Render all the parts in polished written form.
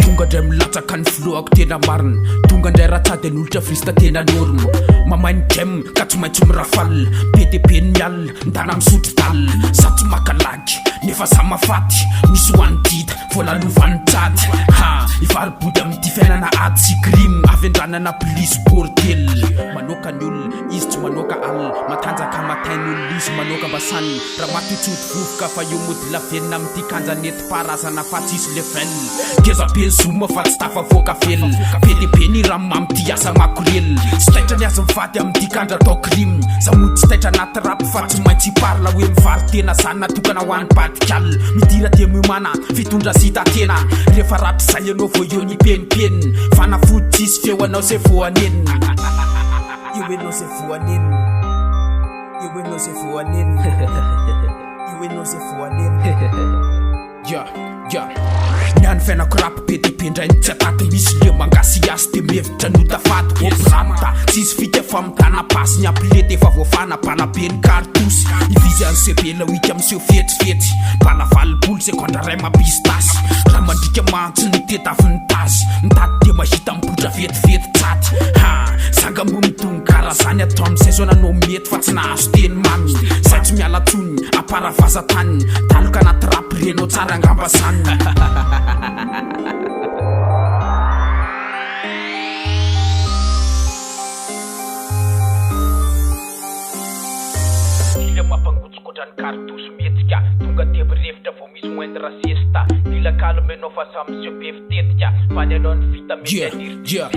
Tonga ndray milatsaka ny floako tena marina. Tonga ndray ratsady n'olitra frista tena norme. Mamainy gem ka tsy maintsy mirafal. PDP ny alina ndana misotro dal. Satsy makalagy nefa samafaty. Misy hoany dida voalalovan'ny tady. Ivaribody amin'ity fiainana ady sy crime. Avendranana police bordel. Manoka ny olona izy tsy manoka alina. Matanjaka matainy olona izy manoka basany. Raha matitsody vovoka fa io mody lavenina amin'ity kanja nety parazana fa tsisy level. Geza be zoma fa tsy tafavoaka fel. PDP ny raha mamity asa makorel. Tsy taitra ny azy mivady amin'ity kandra atao crime. Zamody tsy taitra anaty rap fa tsy maintsy parla hoe mivary tena zany natokana ho an'ny badikal. Midira dia miomana fitondra sita tena. Rehefa rapy zay ianao vo eo ny penipeny. Fanafody tsisy feo anao zay voanenina. Io enao zay voanenina. Io enao zay voanenina. Io enao zay voanenina. Niany fiainako rap PDP ndray ny tsy ataty misy le mangasy asy de mevitra notafaty opramta tsisy fika fa mitana pasy ny ampilety efa voafana banabe ny kartosy ivizy any sebela wika amseho fetifety bala valopolo sekondra ray mapistasy raha mandrika mantsy ny tetaviny tasy mitady de mahita mipotra vetivety tsaty zanga mbo mitony karaha zany atao am'izay zao nanao mety fa tsy nahazo teny mamy zay tsy miala tsony aparavazatany taloka anaty rap renao tsara angamba zany. Mila mampangotsokotrany kartosy metsika tonga teby revitra vo misy moindre rasista mila kalme anao fa samy sy be fitetika fa ny anao ny vita metsika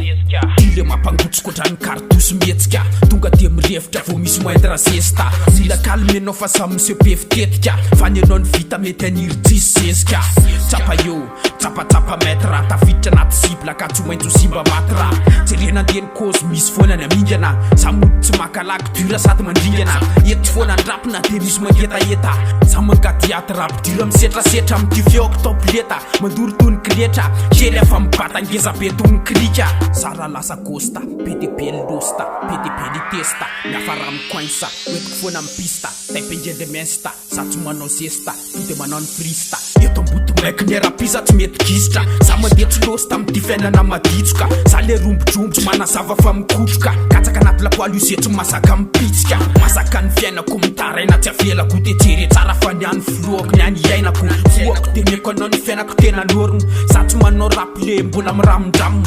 mila mampangotsokotrany kartosy metsika tonga teby revitra vo misy moindre rasista mila kalme anao fa samy sy be fitetika fa ny anao ny vita mety anirjisy zezika tsapa eo tsapa metra tafiditra anaty cible ka tsy maintsy ho simba matra jerena andeny cause misy foana ny amingana samody tsy makalaky dura sady mandringana eto foana andrapina de misy mangetaeta za mangady aty rap dura misetrasetra amin'ty feoko topleta mandoro tony kiletra kely afa mibata ngeza be tony krika sara lasa costa PDP losta PDP litesta miafara mikoinsa oetiko foana mipista taipengende mensta za tsy manao zesta tode manao ny frista eto amboto maiky ny rapisa tsy mety gisitra za mandeha tsy losta amin'ty fiainana maditsoka za le rombodrombotro manazava fa mikotroka katsaka anaty lapoaly io zetry masaka mipitsika masaka ny fiainako mitaraina tsy avelako de jere tsara fa ny any floako ny any iainako foako de meko anao ny fiainako tena lorogno za tsy manao rap le mbola miramindram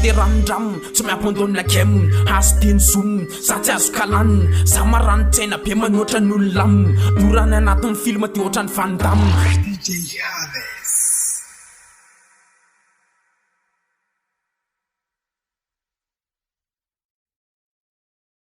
de ramindram tsy miampandonina gem hasy de ny zoom za tsy azo kalanina za marano-tsaina be manoatra ny ololam norany anatin'ny film te ohatrany fandam DJ Yale.